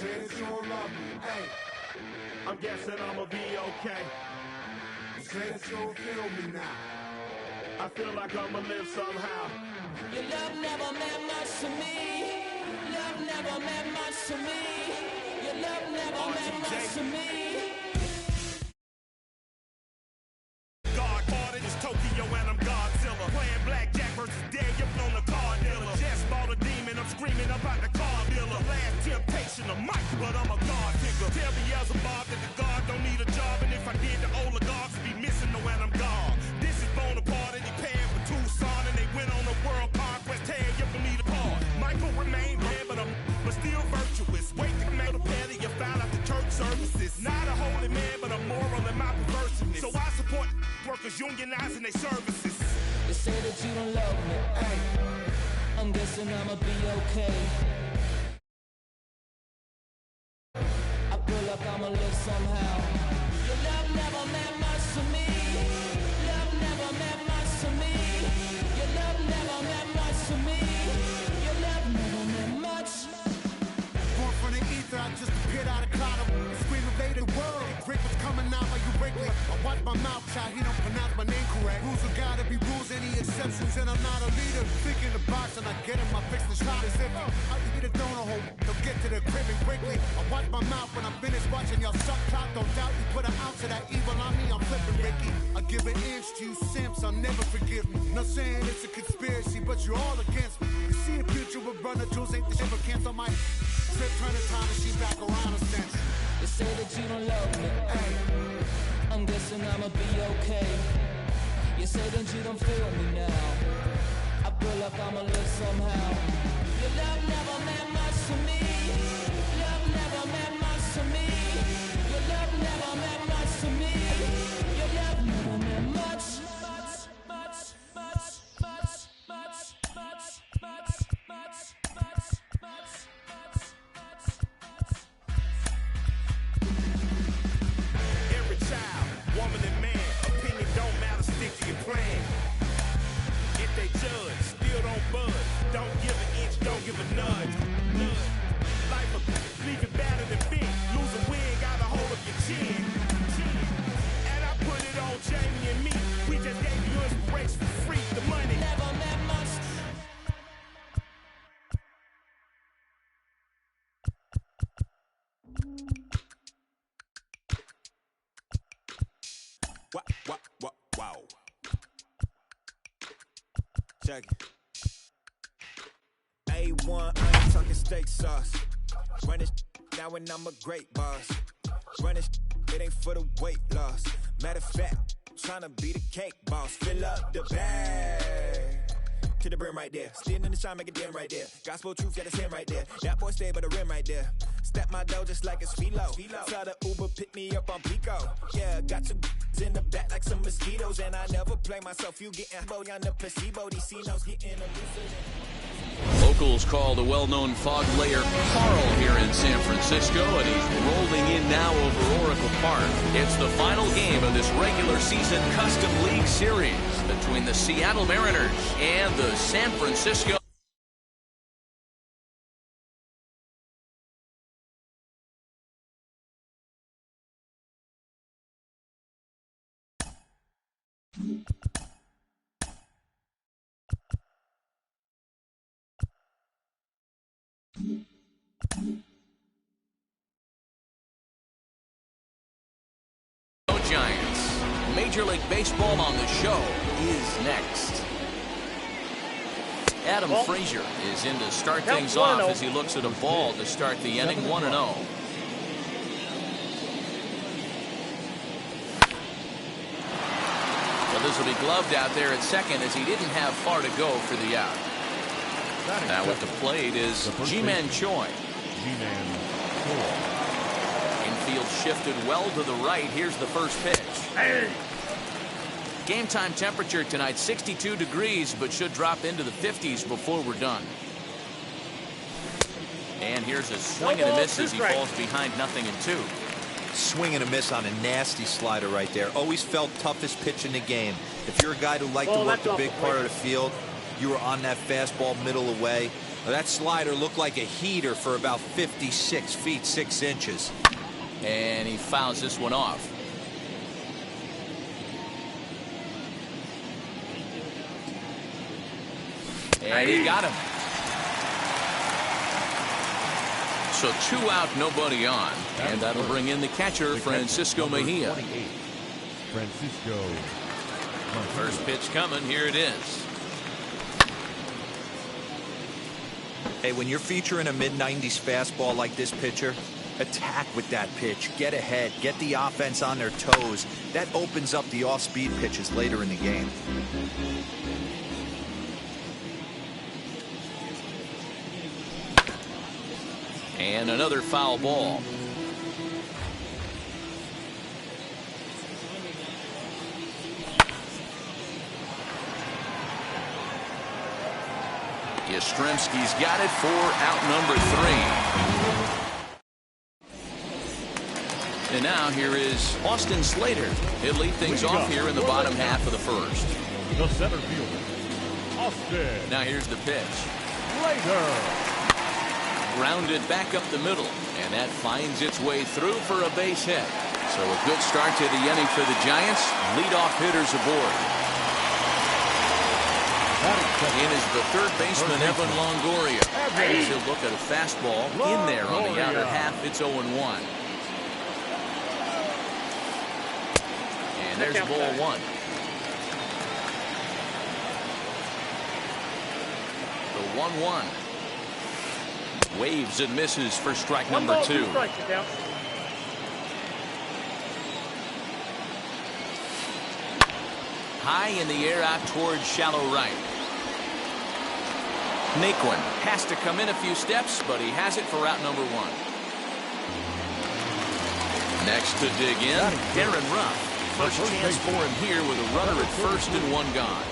Say that you don't love me. Hey, I'm guessing I'ma be okay. say that you don't feel me now. I feel like I'ma live somehow. Your love never meant much to me. Love never meant much to me. Your love never meant much to me. God parted is Tokyo and I'm Godzilla. Playing blackjack versus Daniel on the car dealer. Just bought a demon, I'm screaming about the car dealer. Last temptation of Mike, but I'm a God picker. Tell me as a Bob that the God don't need a job, and if I did, the oligarchs would be missing the when I'm gone. This is Bonaparte and he paired with Tucson, and they went on a world conquest. Tear you for me to part. Michael remained bad, but still virtuous. Wait to mail the patty, you found out the church services. Not a holy man, but a moral in my perversiveness. So I support workers unionizing their services. They say that you don't love me. Hey, I'm guessing I'ma be okay. I feel like I'ma live somehow. Your love never meant much to me. Love never meant much to me. Your love never meant much to me. Your love never meant much. born from the ether, I just appeared out of cloud. Scream invaded the world. Rick was coming out like you Wrigley. I watch my mouth shot, he don't pronounce my name correct. Rules are gotta be rules, any exceptions, and I'm not a leader. Thinking the box and I get him, I fix the shot as if I eat a donut hole. They'll get to the crib and quickly. I watch my mouth when I'm finished watching y'all suck clock. Don't doubt you put an ounce of that evil on me, I'm flipping Ricky. I give an inch to you simps, I'll never forgive me. Not saying it's a conspiracy, but you're all against me. You see a future with brother Jules ain't the shit, but cancel my trip, turn the time machine back around a sense. They say that you don't love me. Hey, I'm guessing I'ma be okay. You say that you don't feel me now. I feel like I'ma live somehow. Your love never meant much to me. Love never meant much to me. Your love never meant much to me. Your love never meant much. Every child, woman and man, opinion don't matter, stick to your plan. If they judge, still don't budge. Don't give an inch, don't give a nudge. Life will leave you battered and bent. Lose a win, got a hold of your chin. And I put it on Jamie and me. We just gave you inspiration for free. The money Never meant much. Wow. Check it. A1, I ain't talking steak sauce. Run this now and I'm a great boss. Run this, it ain't for the weight loss. Matter of fact, tryna be the cake boss. Fill up the bag to the brim right there. Standing in the shine, make a dim right there. Gospel truth, got his hand right there. That boy stay by the rim right there. Step my dough just like it's philo. Tell the Uber pick me up on Pico. Yeah, got some in the back like some mosquitoes, and I never play myself. You getting boy on the placebo. These C-notes getting elusive. Locals call the well-known fog layer Carl here in San Francisco, and he's rolling in now over Oracle Park. It's the final game of this regular season Custom League Series between the Seattle Mariners and the San Francisco. Giants. Major League Baseball on the show is next. Adam Frazier is in to start things off as he looks at a ball to start the inning 1-0. So this will be gloved out there at second as he didn't have far to go for the out. Now at the plate is Ji-Man Choi. Infield shifted well to the right. Here's the first pitch. Hey. Game time temperature tonight 62 degrees, but should drop into the 50s before we're done. And here's a swing and a miss as he falls behind 0-2. Swing and a miss on a nasty slider right there. Always felt toughest pitch in the game. If you're a guy who liked to work the big part of the field, you were on that fastball middle away. Well, that slider looked like a heater for about 56 feet 6 inches. And he fouls this one off. And he got him. So 2 out, nobody on. And that'll bring in the catcher, Francisco Mejia. Francisco. First pitch coming. Here it is. Hey, when you're featuring a mid-90s fastball like this pitcher, attack with that pitch. Get ahead. Get the offense on their toes. That opens up the off-speed pitches later in the game. And another foul ball. Yastrzemski's got it for out number 3. And now here is Austin Slater. He'll lead things off here in the bottom half of the first. The center fielder, Austin. Now here's the pitch. Slater. Grounded back up the middle, and that finds its way through for a base hit. So a good start to the inning for the Giants. Leadoff hitters aboard. In is the third baseman, Evan Longoria. He'll look at a fastball in there on the outer half. It's 0-1. And there's ball 1. The 1-1. Waves and misses for strike number 2. High in the air out towards shallow right. Naquin has to come in a few steps, but he has it for out number 1. Next to dig in, Darren Ruff. First chance for him here with a runner at first and 1 gone.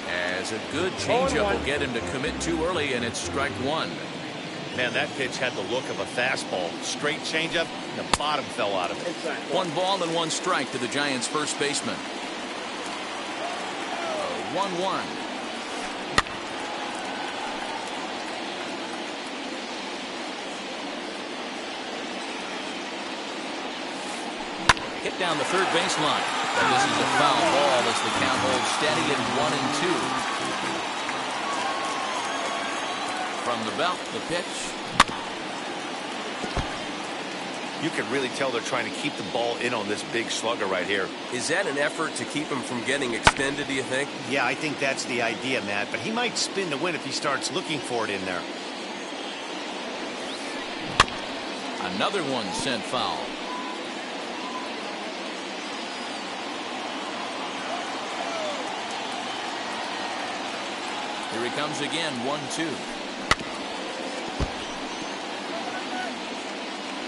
As a good changeup will get him to commit too early, and it's strike 1. Man, that pitch had the look of a fastball. Straight changeup, the bottom fell out of it. 1 ball and 1 strike to the Giants' first baseman. 1-1. Hit down the third baseline. And this is a foul ball as the count holds steady at 1-2. From the belt, the pitch. You can really tell they're trying to keep the ball in on this big slugger right here. Is that an effort to keep him from getting extended, do you think? Yeah, I think that's the idea, Matt. But he might spin to win if he starts looking for it in there. Another one sent foul. Here he comes again, 1-2.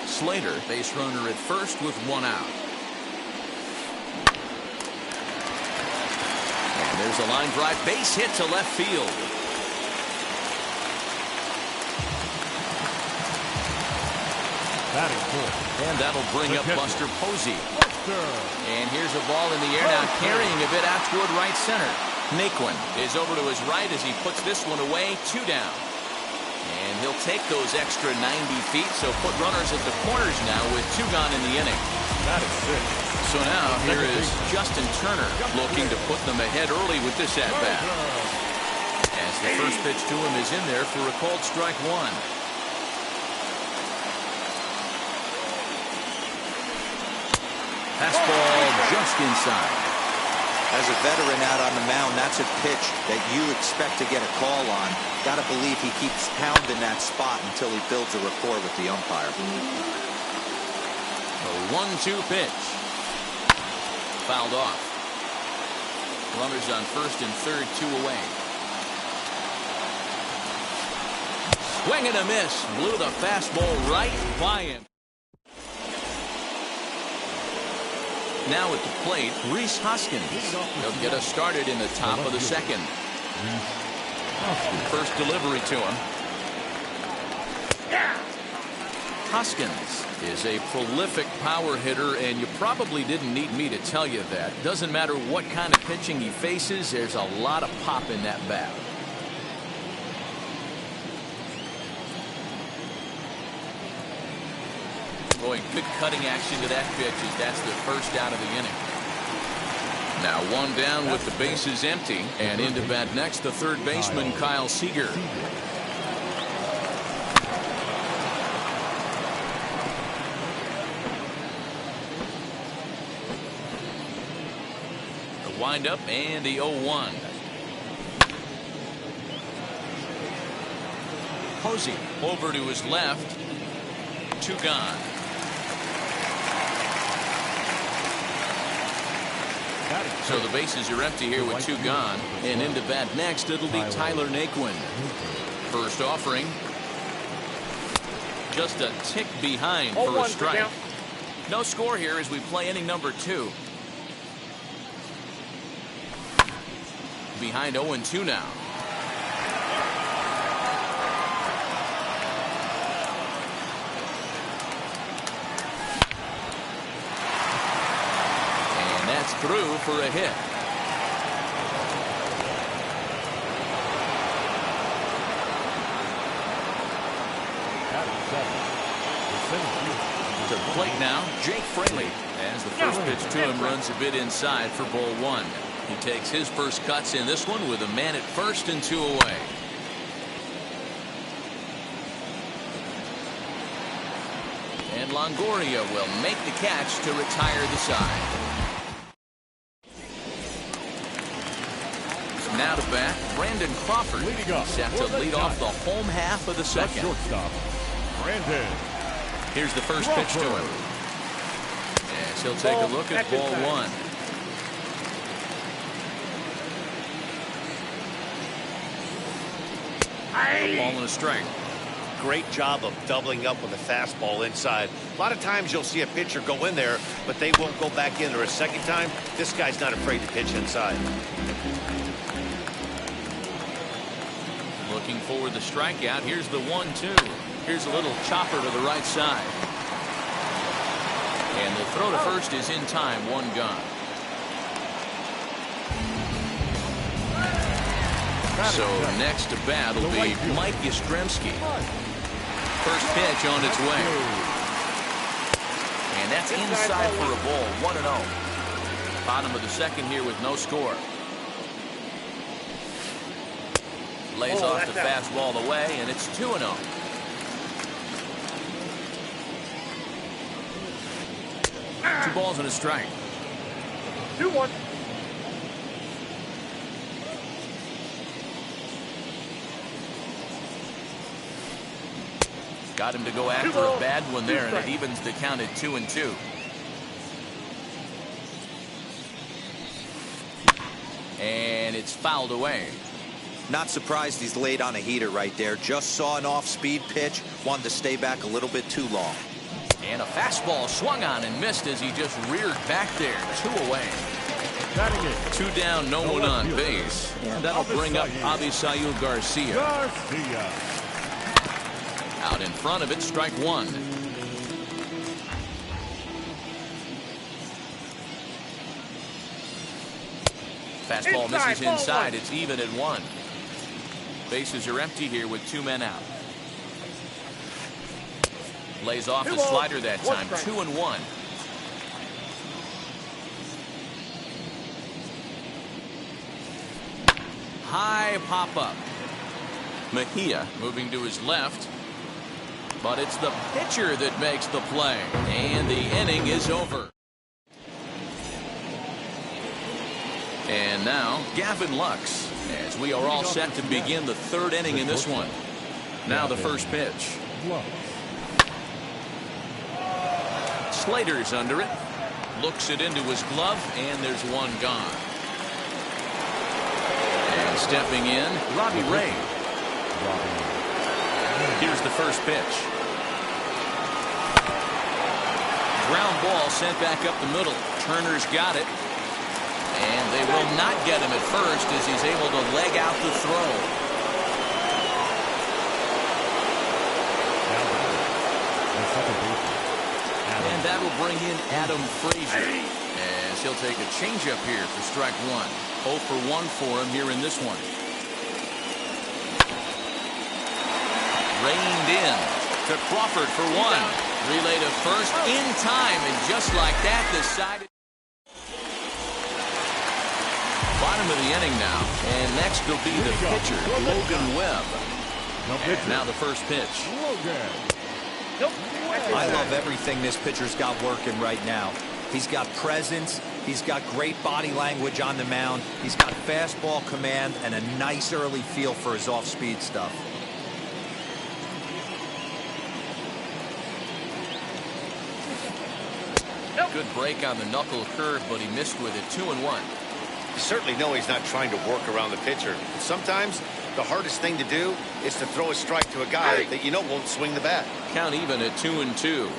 Slater, base runner at first with 1 out. And there's a line drive base hit to left field. And that'll bring up Buster Posey. And here's a ball in the air now, carrying a bit out toward right center. Naquin is over to his right as he puts this one away, 2 down. And he'll take those extra 90 feet, so put runners at the corners now with 2 gone in the inning. That is 6. So now here is Justin Turner looking to put them ahead early with this at-bat. As the first pitch to him is in there for a called strike 1. Fastball just inside. As a veteran out on the mound, that's a pitch that you expect to get a call on. Got to believe he keeps pounding that spot until he builds a rapport with the umpire. A 1-2 pitch. Fouled off. Runners on first and third, 2 away. Swing and a miss. Blew the fastball right by him. Now at the plate, Rhys Hoskins. He'll get us started in the top of the second. First delivery to him. Hoskins is a prolific power hitter, and you probably didn't need me to tell you that. Doesn't matter what kind of pitching he faces, there's a lot of pop in that bat. Boy, good cutting action to that pitch as that's the first out of the inning. Now one down with the bases empty, and into bat next the third baseman Kyle Seager. The windup and the 0-1. Posey over to his left. 2 gone. So the bases are empty here with 2 gone. And into bat next, it'll be Tyler Naquin. First offering. Just a tick behind for a strike. No score here as we play inning number 2. Behind 0-2 now. Through for a hit. To the plate now, Jake Fraley. As the first pitch to him runs a bit inside for ball 1. He takes his first cuts in this one with a man at first and 2 away. And Longoria will make the catch to retire the side. Now to bat, Brandon Crawford. Set to lead off the home half of the second. Shortstop, Brandon. Here's the first pitch to him. As he'll take a look at ball 1. A ball and a strike. Great job of doubling up with a fastball inside. A lot of times you'll see a pitcher go in there, but they won't go back in there a second time. This guy's not afraid to pitch inside. Looking for the strikeout. Here's the 1-2. Here's a little chopper to the right side. And the throw to first is in time. 1 gone. So next to bat will be Mike Yastrzemski. First pitch on its way. And that's inside for a ball. 1-0. Bottom of the second here with no score. Lays off the fastball away, and it's 2-0. 2 balls and a strike. 2-1. Got him to go after a bad one there, and it evens the count at 2-2. And it's fouled away. Not surprised he's laid on a heater right there. Just saw an off-speed pitch. Wanted to stay back a little bit too long. And a fastball swung on and missed as he just reared back there. 2 away. 2 down, no one on base. And that'll bring up Avisail Garcia. Out in front of it, strike 1. Fastball misses inside. It's even at 1. Bases are empty here with 2 men out. Lays off the slider that time. 2-1. High pop up. Mejia moving to his left. But it's the pitcher that makes the play. And the inning is over. And now, Gavin Lux, as we are all set to begin the 3rd inning in this one. Now the first pitch. Slater's under it. Looks it into his glove, and there's 1 gone. And stepping in, Robbie Ray. Here's the first pitch. Ground ball sent back up the middle. Turner's got it. And they will not get him at first as he's able to leg out the throw. And that will bring in Adam Frazier as he'll take a changeup here for strike 1. 0 for 1 for him here in this one. Reined in to Crawford for 1. Relay to first in time, and just like that, decided. Bottom of the inning now, and next will be the pitcher, Logan Webb. And now the first pitch. I love everything this pitcher's got working right now. He's got presence. He's got great body language on the mound. He's got fastball command and a nice early feel for his off-speed stuff. Good break on the knuckle curve, but he missed with it. 2-1. You certainly know he's not trying to work around the pitcher. Sometimes the hardest thing to do is to throw a strike to a guy that you know won't swing the bat. Count even at 2-2.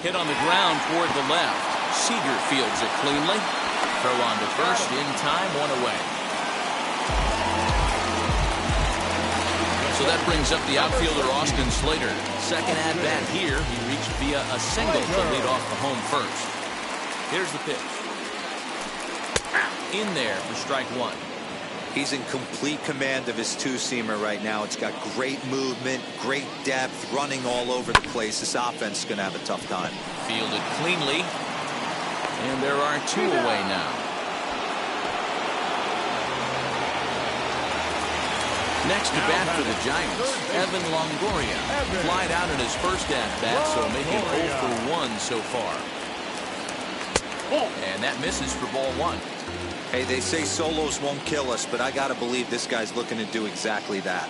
Hit on the ground toward the left. Seager fields it cleanly. Throw on to first in time, 1 away. So that brings up the outfielder Austin Slater. Second at bat here. He reached via a single to lead off the home first. Here's the pitch. In there for strike 1. He's in complete command of his two-seamer right now. It's got great movement, great depth, running all over the place. This offense is going to have a tough time. Fielded cleanly. And there are 2 away now. Next to bat for the Giants, Evan Longoria. Flied out in his first at-bat, so making 0 for 1 so far. And that misses for ball 1. Hey, they say solos won't kill us, but I got to believe this guy's looking to do exactly that.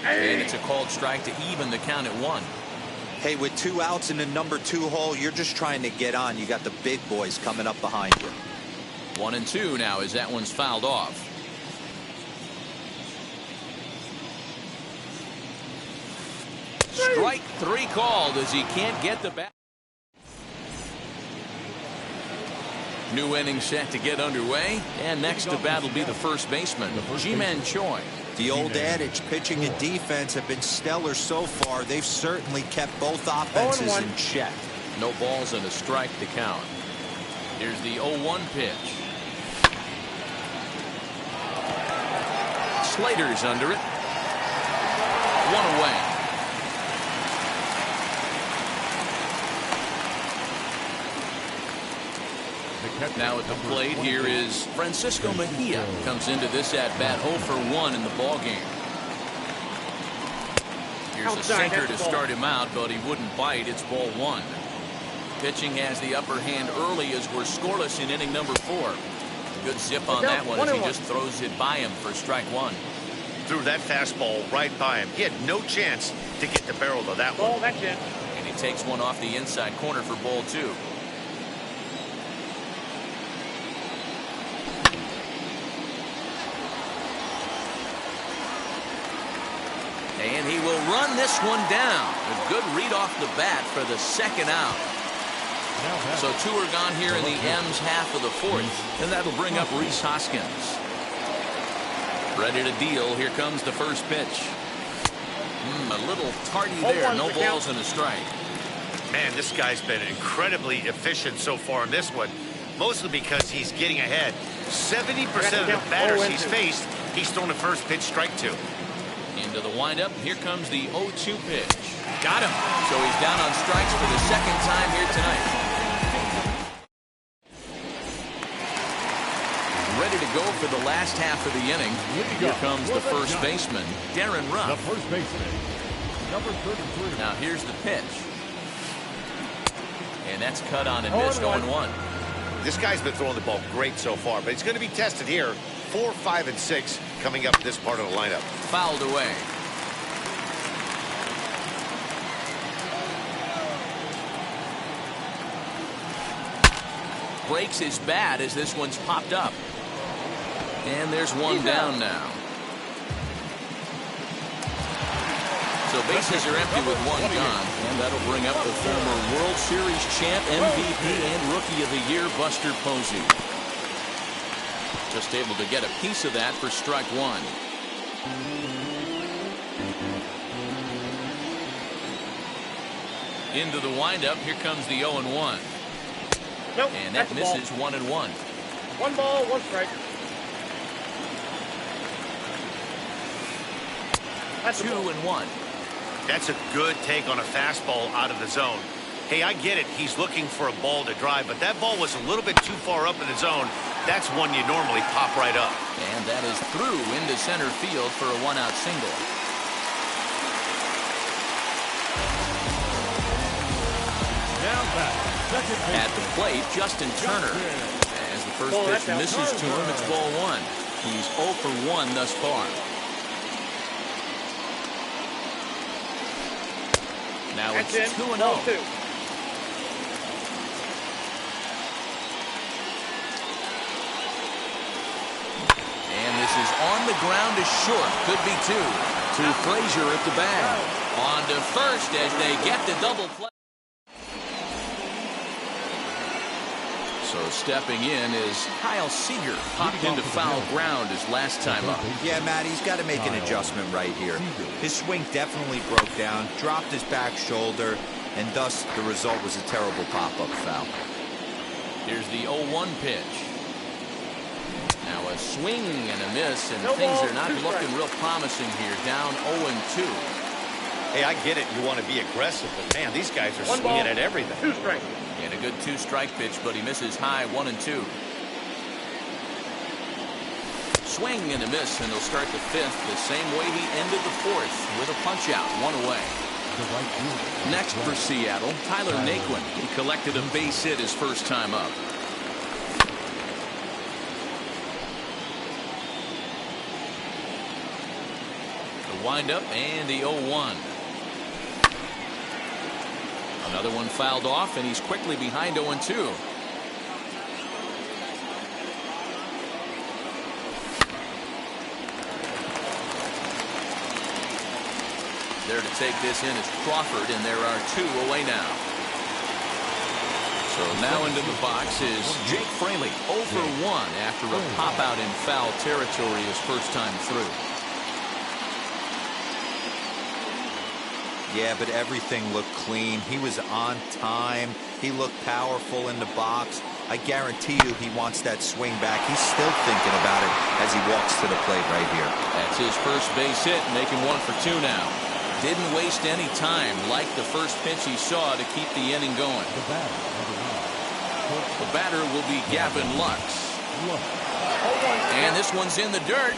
And it's a called strike to even the count at 1. Hey, with 2 outs in the number 2 hole, you're just trying to get on. You got the big boys coming up behind you. 1-2 now as that one's fouled off. Strike 3 called as he can't get the bat. New inning set to get underway, and next to bat will be the first baseman, Ji-Man Choi. The old adage, pitching and defense have been stellar so far. They've certainly kept both offenses in check. No balls and a strike to count. Here's the 0-1 pitch. Slater's under it. 1 away. Now at the plate here is Francisco Mejia. Comes into this at-bat 0 for 1 in the ballgame. Here's a sinker to start him out, but he wouldn't bite. It's ball 1. Pitching has the upper hand early as we're scoreless in inning number 4. Good zip on that one as he just throws it by him for strike 1. Threw that fastball right by him. He had no chance to get the barrel of that one. And he takes one off the inside corner for ball 2. And he will run this one down. A good read off the bat for the second out. So 2 are gone here in the M's half of the 4th. And that'll bring up Rhys Hoskins. Ready to deal. Here comes the first pitch. A little tardy there. No balls and a strike. Man, this guy's been incredibly efficient so far in this one. Mostly because he's getting ahead. 70% of the batters he's faced, he's thrown the first pitch strike to. Into the windup. Here comes the 0-2 pitch. Got him. So he's down on strikes for the second time here tonight. Ready to go for the last half of the inning. Here comes the first baseman, Darren Ruff. The first baseman, number 33. Now here's the pitch. And that's cut on and missed. 0-1. This guy's been throwing the ball great so far, but he's going to be tested here. 4, 5, and 6 coming up this part of the lineup. Fouled away. Breaks his bat as this one's popped up. And there's one down now. So bases are empty with one gone. And that'll bring up the former World Series champ, MVP, and Rookie of the Year, Buster Posey. Just able to get a piece of that for strike 1. Into the windup. Here comes the 0-1. Nope, and that misses 1-1. 1 ball, 1 strike. 2-1. That's a good take on a fastball out of the zone. Hey, I get it. He's looking for a ball to drive, but that ball was a little bit too far up in the zone. That's one you normally pop right up. And that is through into center field for a one-out single. Now back. At the plate, Justin Turner. As the first pitch misses to him, it's ball one. He's 0 for 1 thus far. Now it's 2-0. And this is on the ground to short. Could be 2. To Frazier at the bag. On to first as they get the double play. So stepping in is Kyle Seager. Popped into foul ground his last time up. Yeah, Matt, he's got to make an adjustment right here. His swing definitely broke down, dropped his back shoulder, and thus the result was a terrible pop-up foul. Here's the 0-1 pitch. Now a swing and a miss, and things are not looking real promising here. Down 0-2. Hey, I get it. You want to be aggressive, but man, these guys are swinging at everything. 2 strikes. And a good 2-strike pitch, but he misses high 1-2. Swing and a miss, and he'll start the 5th the same way he ended the 4th with a punch out, 1 away. Next for Seattle, Tyler Naquin. He collected a base hit his first time up. The windup and the 0-1. Another one fouled off, and he's quickly behind 0-2. There to take this in is Crawford, and there are 2 away now. So now into the box is Jake Fraley, 0 for 1 after a pop-out in foul territory his first time through. Yeah, but everything looked clean. He was on time. He looked powerful in the box. I guarantee you he wants that swing back. He's still thinking about it as he walks to the plate right here. That's his first base hit, making 1 for 2 now. Didn't waste any time, like the first pitch he saw, to keep the inning going. The batter will be Gavin Lux. And this one's in the dirt.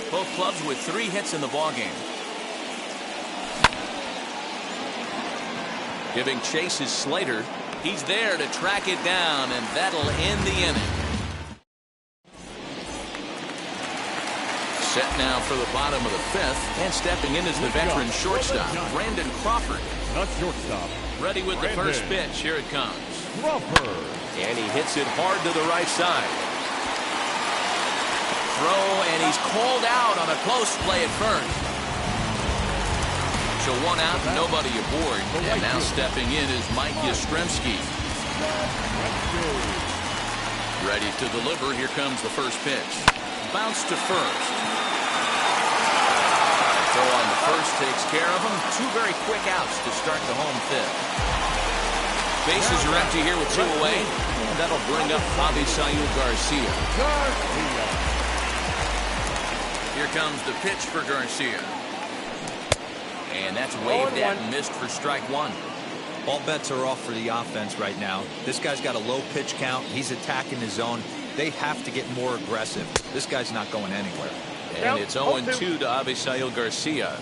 Both clubs with 3 hits in the ballgame. Giving chase is Slater. He's there to track it down, and that'll end the inning. Set now for the bottom of the 5th, and stepping in is the veteran shortstop, Brandon Crawford. The shortstop. Ready with the first pitch. Here it comes. Crawford. And he hits it hard to the right side. Throw, and he's called out on a close play at first. So 1 out, nobody aboard. And now stepping in is Mike Yastrzemski. Ready to deliver. Here comes the first pitch. Bounce to first. Throw on the first takes care of him. 2 very quick outs to start the home 5th. Bases are empty here with 2 away. And that'll bring up Avisail Garcia. Here comes the pitch for Garcia. And that's waved at and missed for strike 1. All bets are off for the offense right now. This guy's got a low pitch count. He's attacking his zone. They have to get more aggressive. This guy's not going anywhere. And it's 0-2 to Avisail Garcia.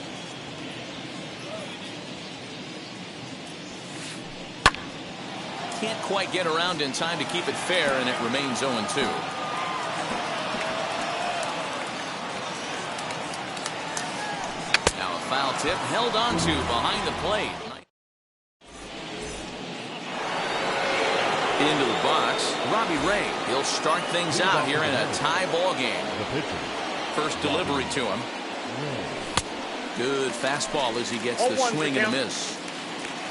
Can't quite get around in time to keep it fair, and it remains 0-2. Foul tip held on to behind the plate. Into the box, Robbie Ray. He'll start things out here in a tie ball game. First delivery to him. Good fastball as he gets the swing and a miss.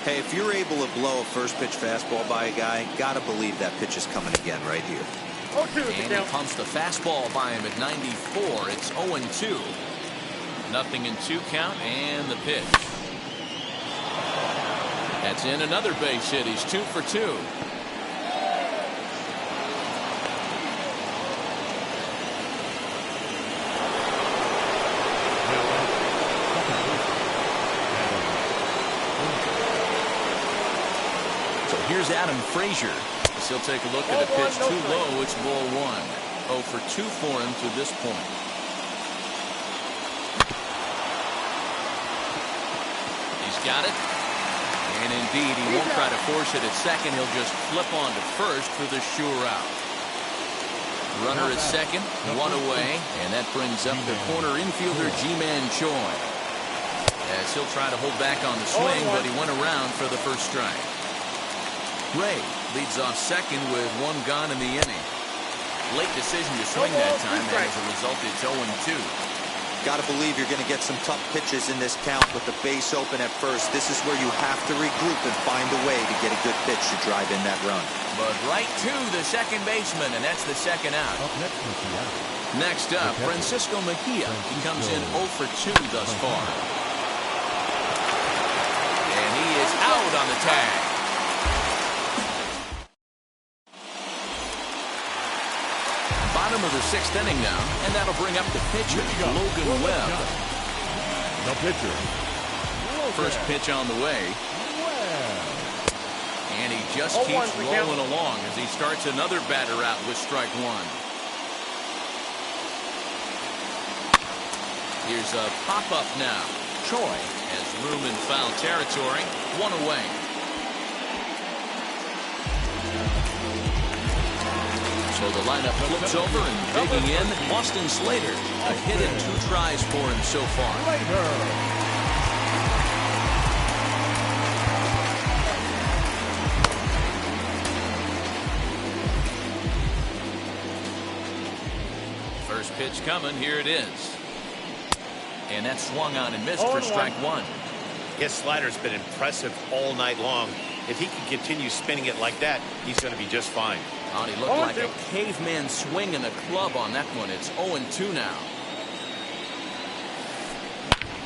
Hey, if you're able to blow a first pitch fastball by a guy, gotta believe that pitch is coming again right here. And he pumps the fastball by him at 94. It's 0-2. Nothing in 2 count, and the pitch. That's in another base hit. He's 2 for 2. Here's Adam Frazier. He'll take a look at a pitch too low. It's ball one. 0 for 2 for him to this point. He's got it. And indeed, he won't try to force it at second. He'll just flip on to first for the sure out. Runner at second, 1 away, and that brings up the corner infielder Ji-Man Choi. As he'll try to hold back on the swing, but he went around for the first strike. Ray leads off second with 1 gone in the inning. Late decision to swing that time, and as a result, it's 0-2. Got to believe you're going to get some tough pitches in this count with the base open at first. This is where you have to regroup and find a way to get a good pitch to drive in that run. But right to the second baseman, and that's the second out. Next up, Francisco Mejia. He comes in 0 for 2 thus far. And he is out on the tag. Bottom of the 6th inning now, and that'll bring up the pitcher, Logan Webb. The pitcher. First pitch on the way. And he just keeps rolling along as he starts another batter out with strike 1. Here's a pop-up now. Choi has room in foul territory. 1 away. So the lineup flips over and digging in, Austin Slater. A hit and 2 tries for him so far. First pitch coming. Here it is. And that swung on and missed for strike 1. His slider's been impressive all night long. If he can continue spinning it like that, he's going to be just fine. Oh, he looked like a caveman swinging the club on that one. It's 0-2 now.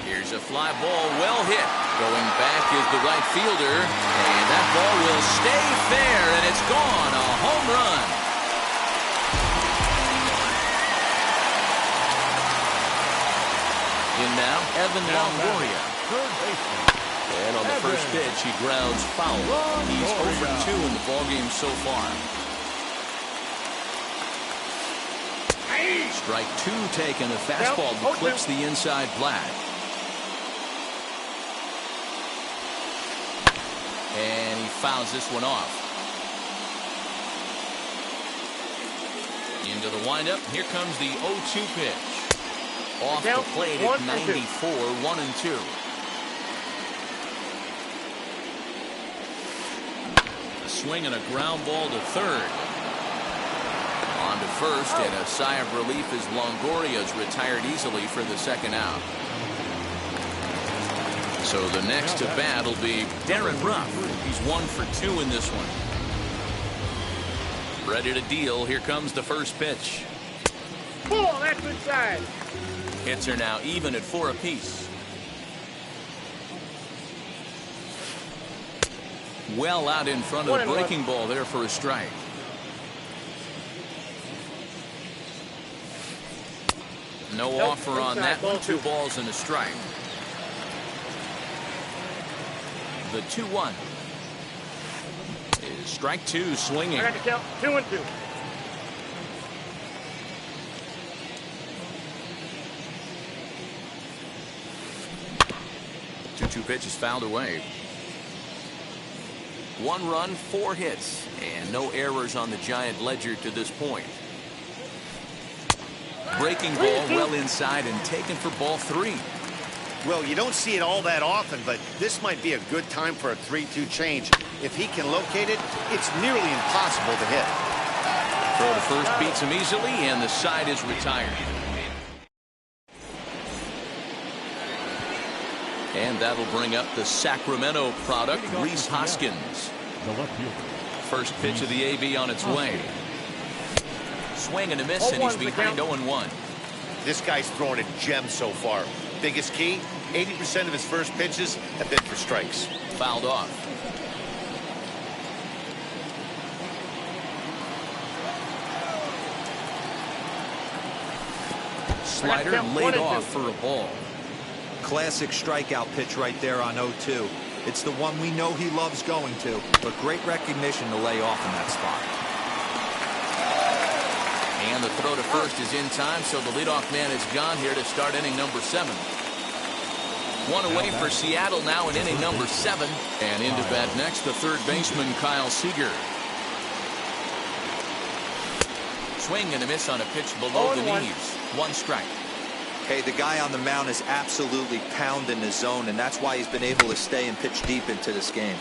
Here's a fly ball, well hit. Going back is the right fielder, and that ball will stay fair, and it's gone. A home run. In now, Evan Longoria. Third baseman. And on the first pitch, he grounds foul. He's 0 for 2 in the ballgame so far. Strike 2 taken. A fastball that clips the inside black. And he fouls this one off. Into the windup. Here comes the 0-2 pitch. Off the plate at 94, 1-2. A swing and a ground ball to third. On to first, and a sigh of relief as Longoria's retired easily for the second out. So the next to bat will be Darren Ruff. He's 1 for 2 in this one. Ready to deal. Here comes the first pitch. Ball, that's inside. Hits are now even at 4 apiece. Well out in front of the breaking ball there for a strike. No offer on that one. 2 balls and a strike. The 2-1 is strike 2 swinging. I got to count 2-2. Two pitches fouled away. 1 run, 4 hits, and no errors on the Giant ledger to this point. Breaking ball well inside and taken for ball 3. Well, you don't see it all that often, but this might be a good time for a 3-2 change. If he can locate it, it's nearly impossible to hit. Throw to first beats him easily, and the side is retired. And that'll bring up the Sacramento product, Rhys Hoskins. First pitch of the AB on its way. Swing and a miss, and he's behind 0-1. This guy's throwing a gem so far. Biggest key, 80% of his first pitches have been for strikes. Fouled off. Slider laid off for a ball. Classic strikeout pitch right there on 0-2. It's the one we know he loves going to, but great recognition to lay off in that spot. And the throw to first is in time, so the leadoff man is gone here to start inning number 7. One away for Seattle now in inning number 7. And into bat next, the third baseman, Kyle Seager. Swing and a miss on a pitch below the knees. 1 strike. Hey, the guy on the mound is absolutely pounding the zone, and that's why he's been able to stay and pitch deep into this game.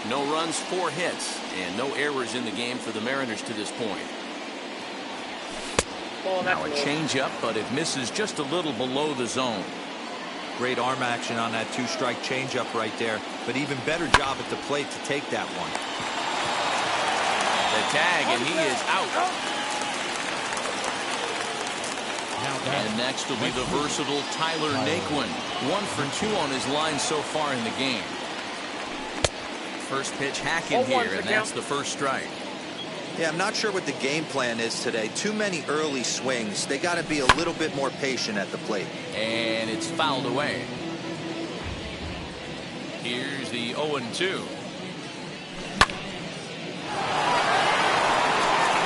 No runs, 4 hits, and no errors in the game for the Mariners to this point. Now a changeup, but it misses just a little below the zone. Great arm action on that 2-strike changeup right there, but even better job at the plate to take that one. The tag, and he is out. And next will be the versatile Tyler Naquin. 1 for 2 on his line so far in the game. First pitch hacking here, and that's the first strike. Yeah, I'm not sure what the game plan is today. Too many early swings. They got to be a little bit more patient at the plate. And it's fouled away. Here's the 0-2.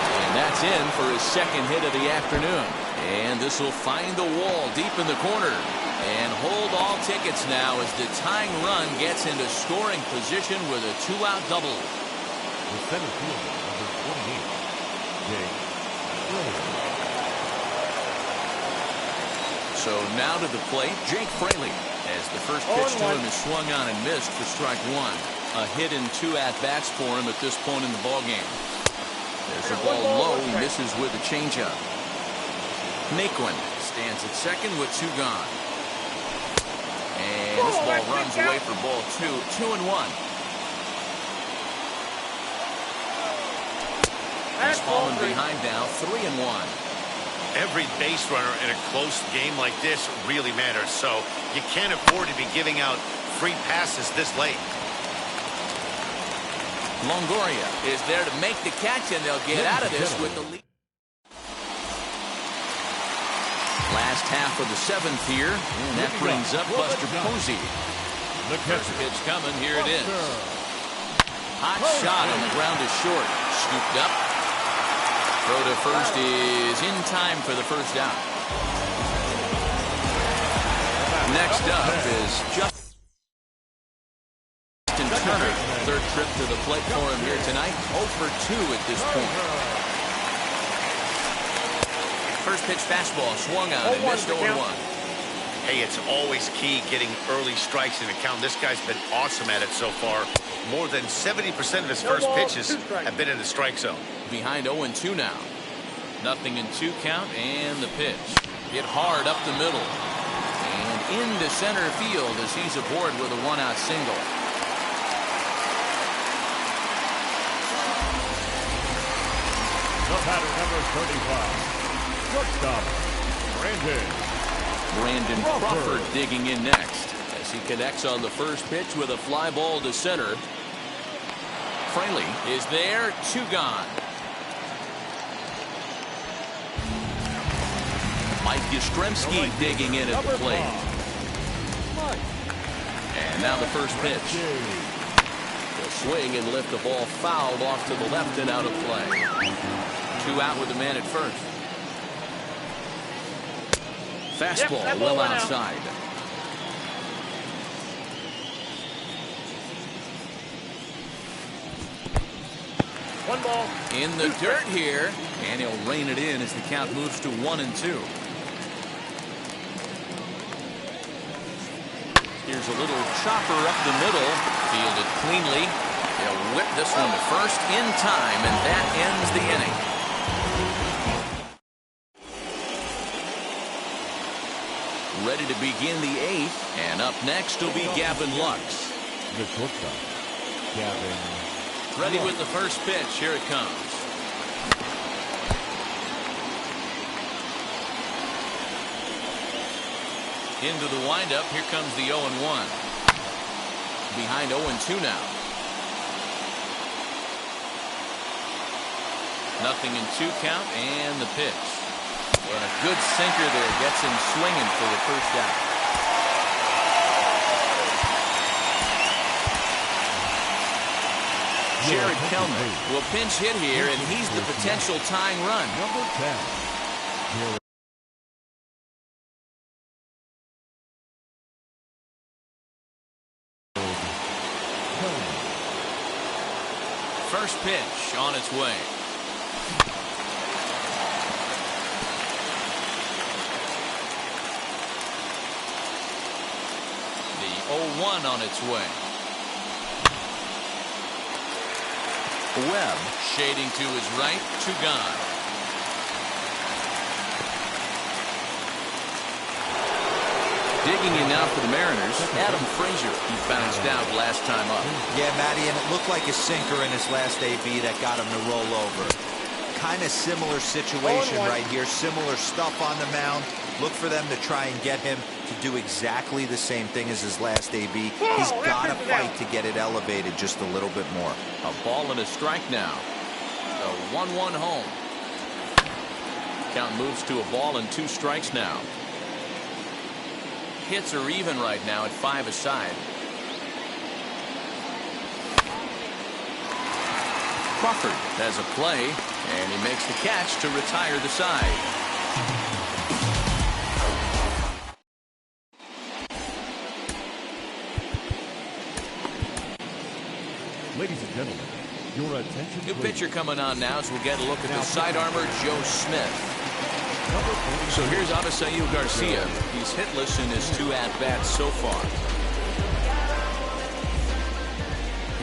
And that's in for his second hit of the afternoon. And this will find the wall deep in the corner. And hold all tickets now as the tying run gets into scoring position with a 2-out double. The center fielder, number 28, Jake Fraley. So now to the plate, Jake Fraley, as the first pitch to him is swung on and missed for strike 1. A hit and 2 at-bats for him at this point in the ballgame. There's a ball low, he misses with a changeup. Naquin stands at second with 2 gone. And this ball runs away for ball 2. 2-1. He's fallen behind now, 3-1. Every base runner in a close game like this really matters, so you can't afford to be giving out free passes this late. Longoria is there to make the catch, and they'll get out of this with the lead. Last half of the 7th here, and that brings up Buster Posey. First pitch coming, here it is. Hot shot on the ground is short. Scooped up. Throw to first is in time for the first out. Next up is Justin Turner. Third trip to the plate for him here tonight. 0 for 2 at this point. First pitch fastball swung on and missed 0-1. Hey, it's always key getting early strikes in the count. This guy's been awesome at it so far. More than 70% of his first pitches have been in the strike zone. Behind 0-2 now. 0-2 count, and the pitch. Hit hard up the middle. And into center field as he's aboard with a 1-out single. The batter, number 35, shortstop, Brandon Crawford digging in next as he connects on the first pitch with a fly ball to center. Fraley is there, 2 gone. Mike Yastrzemski digging in at the plate. And now the first pitch. He'll swing and lift the ball fouled off to the left and out of play. 2 out with the man at first. Fastball well outside. One ball. In the dirt here, and he'll rein it in as the count moves to 1-2. Here's a little chopper up the middle, fielded cleanly. He'll whip this one to first in time, and that ends the inning. Ready to begin the 8th, and up next will be Gavin Lux. the shortstop, Gavin. Ready with the first pitch. Here it comes. Into the windup. Here comes the 0-1. Behind 0-2 now. 0-2 count and the pitch. And a good sinker there gets him swinging for the first out. Jared Kelman will pinch hit here, and he's the potential tying run. Number 10. Jared. First pitch on its way. The 0-1 on its way. Webb shading to his right, 2 gone. Digging in now for the Mariners, Adam Frazier. He bounced out last time up. Yeah, Matty, and it looked like a sinker in his last AB that got him to roll over. Kind of similar situation right here. Similar stuff on the mound. Look for them to try and get him to do exactly the same thing as his last AB. He's got to fight to get it elevated just a little bit more. A ball and a strike now. The 1-1 home. Count moves to a ball and 2 strikes now. Hits are even right now at 5 aside. Crawford has a play, and he makes the catch to retire the side. Ladies and gentlemen, your attention. New pitcher coming on now as we'll get a look at the side armor, Joe Smith. So here's Avisail Garcia. He's hitless in his 2 at-bats so far.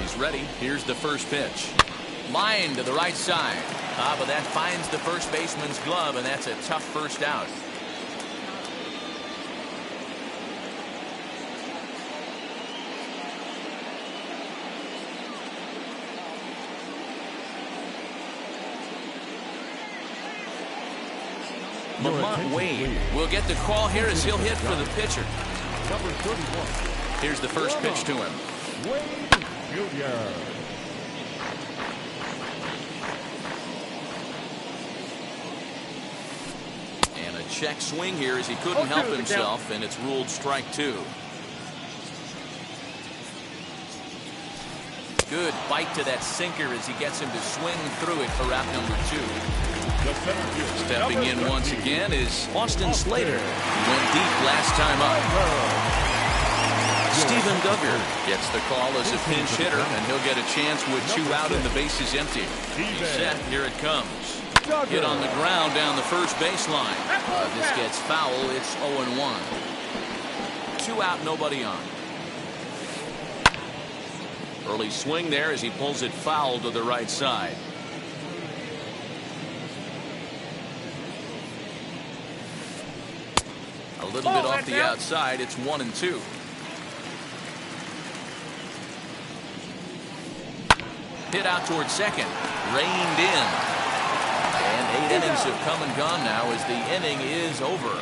He's ready. Here's the first pitch. Line to the right side. But that finds the first baseman's glove, and that's a tough first out. Lamont Wade will get the call here as he'll hit for the pitcher. Number 31. Here's the first pitch to him. Wade Jr. And a check swing here as he couldn't help himself, and it's ruled strike 2. Good bite to that sinker as he gets him to swing through it for out number 2. Stepping in once again is Austin Slater. He went deep last time up. Stephen Duggar gets the call as a pinch hitter, and he'll get a chance with 2 out and the bases empty. He's set. Here it comes. Hit on the ground down the first baseline. This gets foul. It's 0-1. 2 out, nobody on. Early swing there as he pulls it foul to the right side. A little bit off the outside. It's 1-2. Hit out towards second. Reined in. And 8 innings have come and gone now as the inning is over.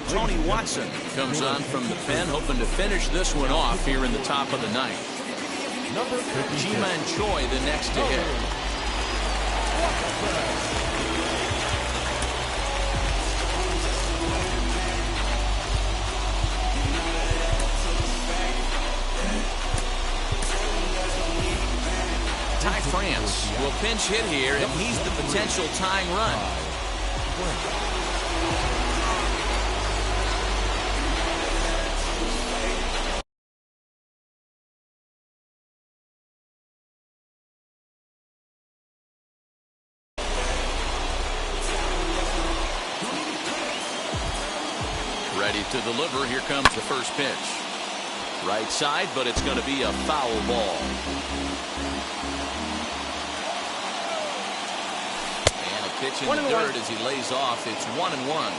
Tony Watson comes on from the pen, hoping to finish this one off here in the top of the 9th. Ji-Man Choi the next to hit. Ty France will pinch hit here, and he's the potential tying run. Ready to deliver. Here comes the first pitch. Right side, but it's going to be a foul ball. And a pitch in the dirt as he lays off. It's 1-1.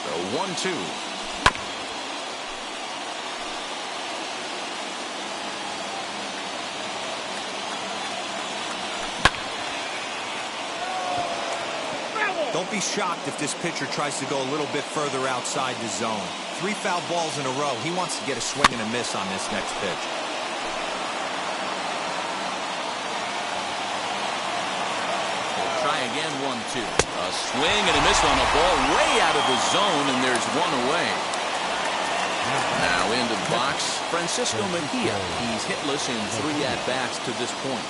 The 1-2. Don't be shocked if this pitcher tries to go a little bit further outside the zone. 3 foul balls in a row. He wants to get a swing and a miss on this next pitch. Try again, 1-2. A swing and a miss on a ball way out of the zone, and there's one away. Now into the box, Francisco Mejia. He's hitless in 3 at-bats to this point.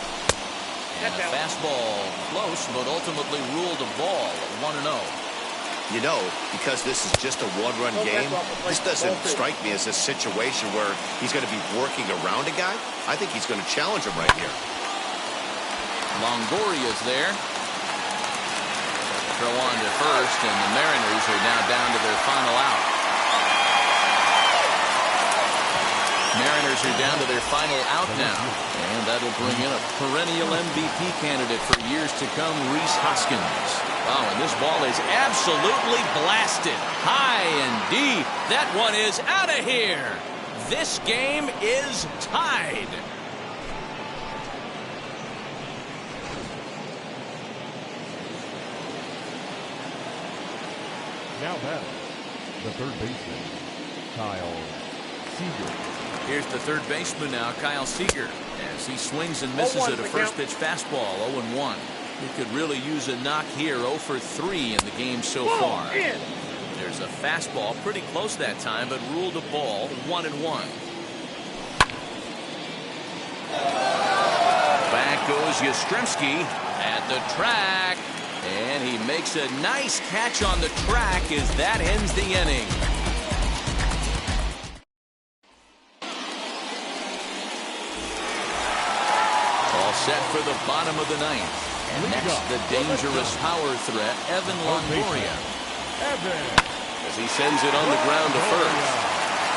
And a fastball close, but ultimately ruled a ball, 1-0. You know, because this is just a one-run game, this doesn't strike me as a situation where he's going to be working around a guy. I think he's going to challenge him right here. Longoria's there. Throw on to first, and the Mariners are now down to their final out. Mariners are down to their final out now, and that'll bring in a perennial MVP candidate for years to come, Rhys Hoskins. Oh, and this ball is absolutely blasted. High and deep. That one is out of here. This game is tied. Now batting, the third baseman, Kyle Seager. Here's the third baseman now, Kyle Seager, as he swings and misses at a first pitch fastball, 0-1. He could really use a knock here, 0 for 3 in the game so far. There's a fastball pretty close that time, but ruled a ball, 1-1. Back goes Yastrzemski at the track. And he makes a nice catch on the track as that ends the inning. All set for the bottom of the ninth. And next, the dangerous power threat, Evan Longoria. As he sends it on the ground to first.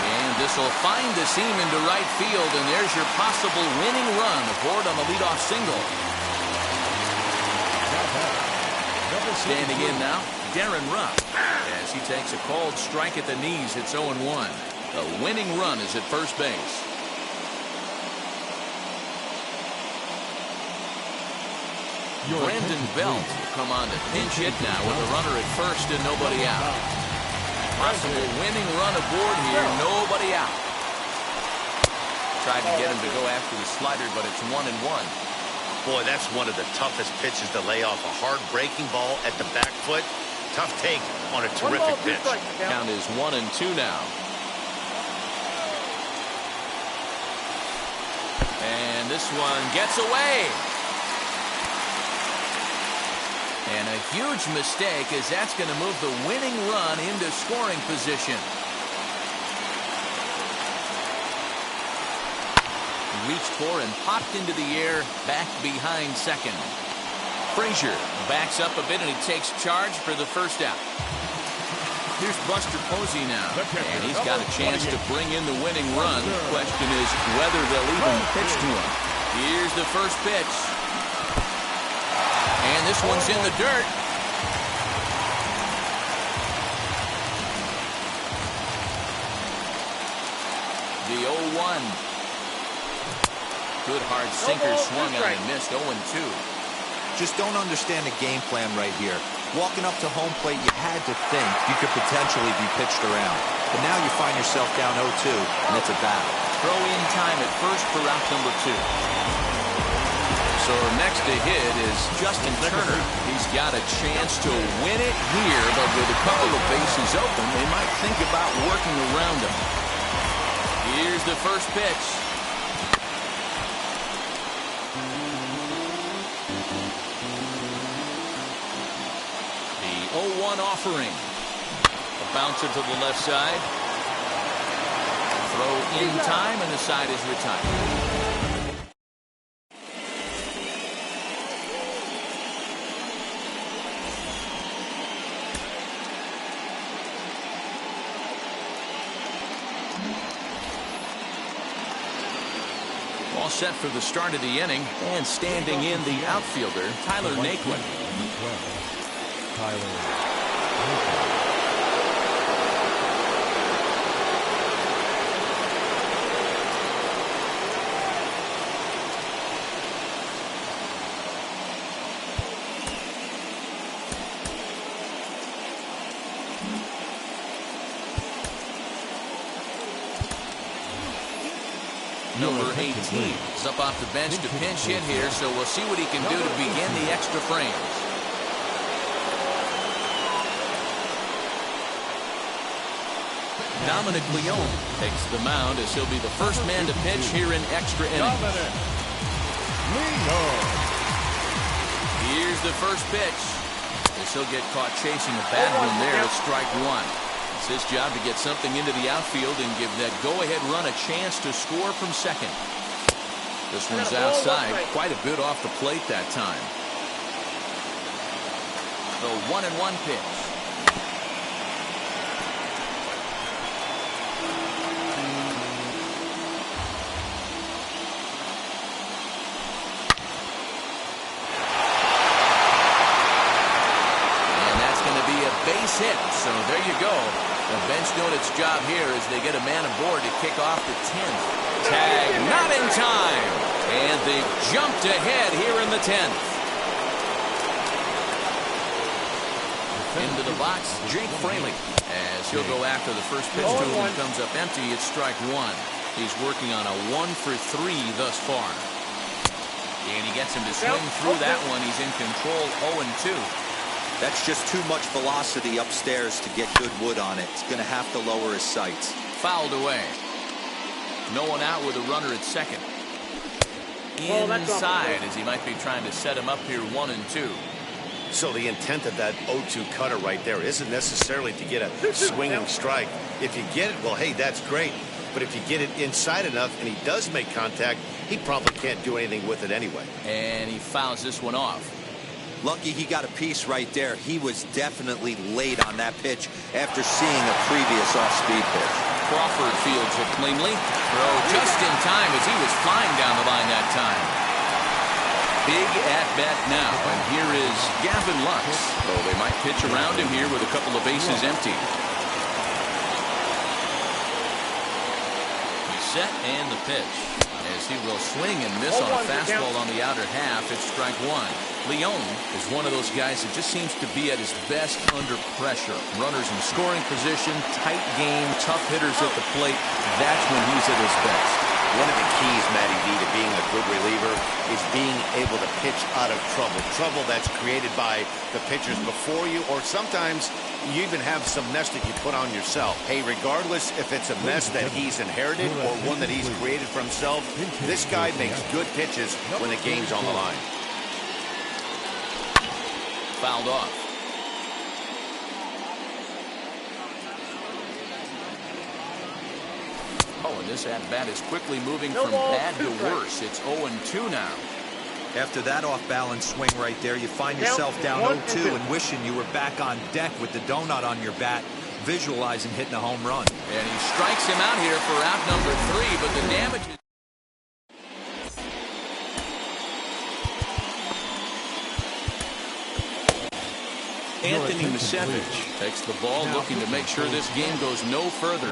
And this will find the seam into right field, and there's your possible winning run aboard on the leadoff single. Standing in now, Darren Rupp, as he takes a called strike at the knees. It's 0-1. The winning run is at first base. Brandon Belt will come on to pinch hit now with a runner at first and nobody out. Possible winning run aboard here, nobody out. Tried to get him to go after the slider, but it's 1-1. Boy, that's one of the toughest pitches to lay off. A hard breaking ball at the back foot. Tough take on a terrific pitch. Count is 1-2 now. And this one gets away. And a huge mistake, as that's going to move the winning run into scoring position. Reached for and popped into the air, back behind second. Frazier backs up a bit and he takes charge for the first out. Here's Buster Posey now, and he's got a chance to bring in the winning run. The question is whether they'll even pitch to him. Here's the first pitch. And this one's in the dirt. The 0-1. Good hard sinker swung on and missed, 0-2. Just don't understand the game plan right here. Walking up to home plate, you had to think you could potentially be pitched around. But now you find yourself down 0-2, and it's a battle. Throw in time at first for out number 2. So next to hit is Justin Turner. He's got a chance to win it here, but with a couple of bases open, they might think about working around him. Here's the first pitch. The 0-1 offering. A bouncer to the left side. Throw in time, and the side is retired. All set for the start of the inning, and standing in the outfielder, Tyler Naquin. Number 18 is up off the bench to pinch hit here, so we'll see what he can do to begin the extra frames. Dominic Leone takes the mound as he'll be the first man to pitch here in extra innings. Here's the first pitch. As he'll get caught chasing a bad one there at strike one. It's his job to get something into the outfield and give that go-ahead run a chance to score from second. This one's outside, quite a bit off the plate that time. The 1-1 pitch. Base hit, so there you go. The bench doing its job here as they get a man aboard to kick off the 10th. Tag not in time, and they've jumped ahead here in the 10th. Into the box, Jake Fraley, as he'll go after the first pitch to him and comes up empty. It's strike one. He's working on a 1-for-3 thus far. And he gets him to swing through that one. He's in control, 0-2. That's just too much velocity upstairs to get good wood on it. He's going to have to lower his sights. Fouled away. No one out with a runner at second. Inside as he might be trying to set him up here 1-2. So the intent of that 0-2 cutter right there isn't necessarily to get a swinging strike. If you get it, well, hey, that's great. But if you get it inside enough and he does make contact, he probably can't do anything with it anyway. And he fouls this one off. Lucky he got a piece right there. He was definitely late on that pitch after seeing a previous off-speed pitch. Crawford fields it cleanly. Throw just in time as he was flying down the line that time. Big at-bat now, and here is Gavin Lux. Though they might pitch around him here with a couple of bases empty. He's set and the pitch. As he will swing and miss on a fastball on the outer half, it's strike one. Leone is one of those guys that just seems to be at his best under pressure. Runners in scoring position, tight game, tough hitters at the plate. That's when he's at his best. One of the keys, Matty V, to being a good reliever is being able to pitch out of trouble. Trouble that's created by the pitchers before you, or sometimes you even have some mess that you put on yourself. Hey, regardless if it's a mess that he's inherited or one that he's created for himself, this guy makes good pitches when the game's on the line. Fouled off. Oh, and this at-bat is quickly moving from bad to worse. It's 0-2 now. After that off-balance swing right there, you find yourself down 0-2 and wishing you were back on deck with the donut on your bat, visualizing hitting a home run. And he strikes him out here for out number 3, but the damage is... Anthony Misevich takes the ball, looking to make sure this game goes no further.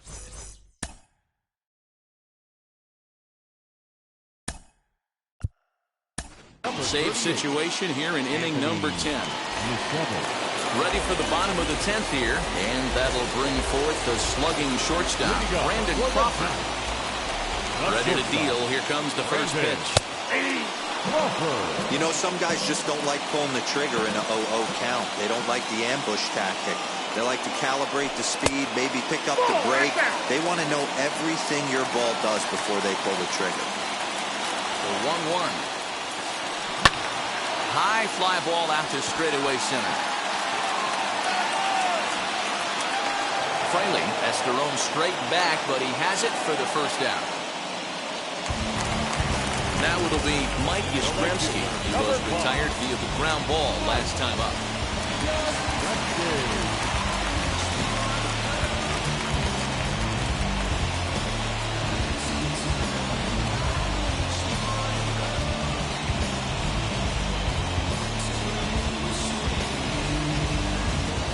Save situation here in inning number 10. Ready for the bottom of the 10th here, and that'll bring forth the slugging shortstop, Brandon Crawford. Ready to deal. Here comes the first pitch. You know, some guys just don't like pulling the trigger in a 0-0 count. They don't like the ambush tactic. They like to calibrate the speed, maybe pick up the break. They want to know everything your ball does before they pull the trigger. The 1-1. High fly ball out to straightaway center. Fraley has to roam straight back, but he has it for the first out. Now it'll be Mike Yastrzemski. He was retired via the ground ball last time up.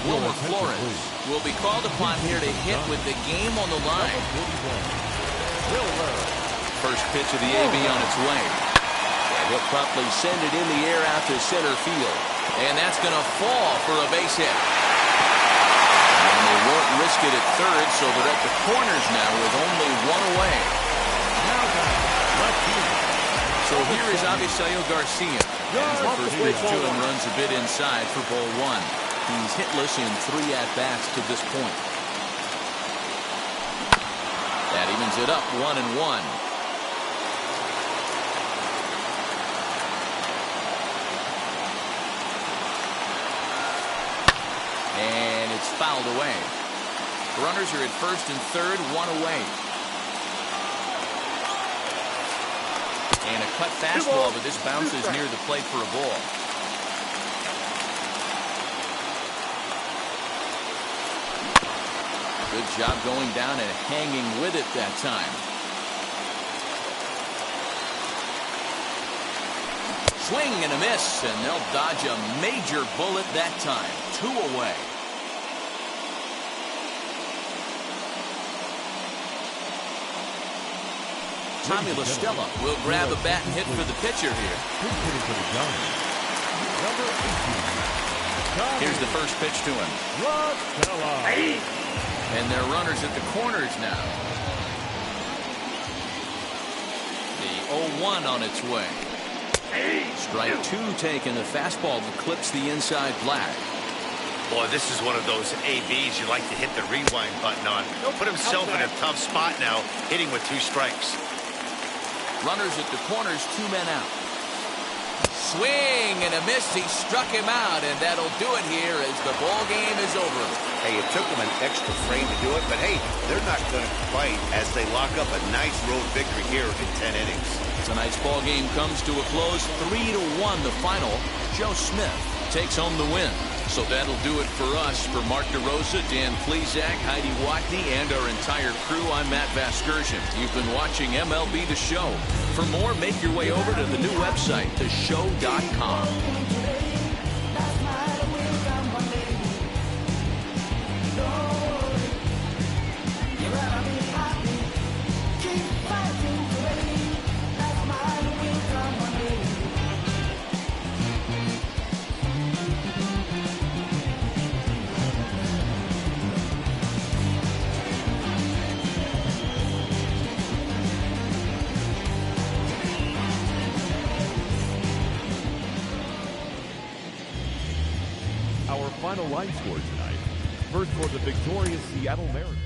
Wilmer Flores will be called upon here to hit with the game on the line. First pitch of the AB on its way. And he'll promptly send it in the air out to center field. And that's going to fall for a base hit. And they won't risk it at third, so they're at the corners now with only one away. So here is Avisayo Garcia. As the first pitch to him runs a bit inside for ball one. He's hitless in 3 at-bats to this point. That evens it up 1-1. And it's fouled away. Runners are at first and third, 1 away. And a cut fastball, but this bounces near the plate for a ball. Good job going down and hanging with it that time. Swing and a miss, and they'll dodge a major bullet that time. 2 away. Tommy La Stella will grab a bat and hit for the pitcher here. Here's the first pitch to him. And they're runners at the corners now. The 0-1 on its way. Strike 2 taken. The fastball that clips the inside black. Boy, this is one of those ABs you like to hit the rewind button on. He'll put himself in a tough spot now, hitting with 2 strikes. Runners at the corners, 2 men out. Swing and a miss. He struck him out, and that'll do it here as the ball game is over. Hey, it took them an extra frame to do it, but hey, they're not going to fight as they lock up a nice road victory here in 10 innings. Tonight's ball game comes to a close, 3-1 the final. Joe Smith takes home the win. So that'll do it for us. For Mark DeRosa, Dan Plesac, Heidi Watney, and our entire crew, I'm Matt Vasgersian. You've been watching MLB The Show. For more, make your way over to the new website, theshow.com. Our final line score tonight. First for the victorious Seattle Mariners.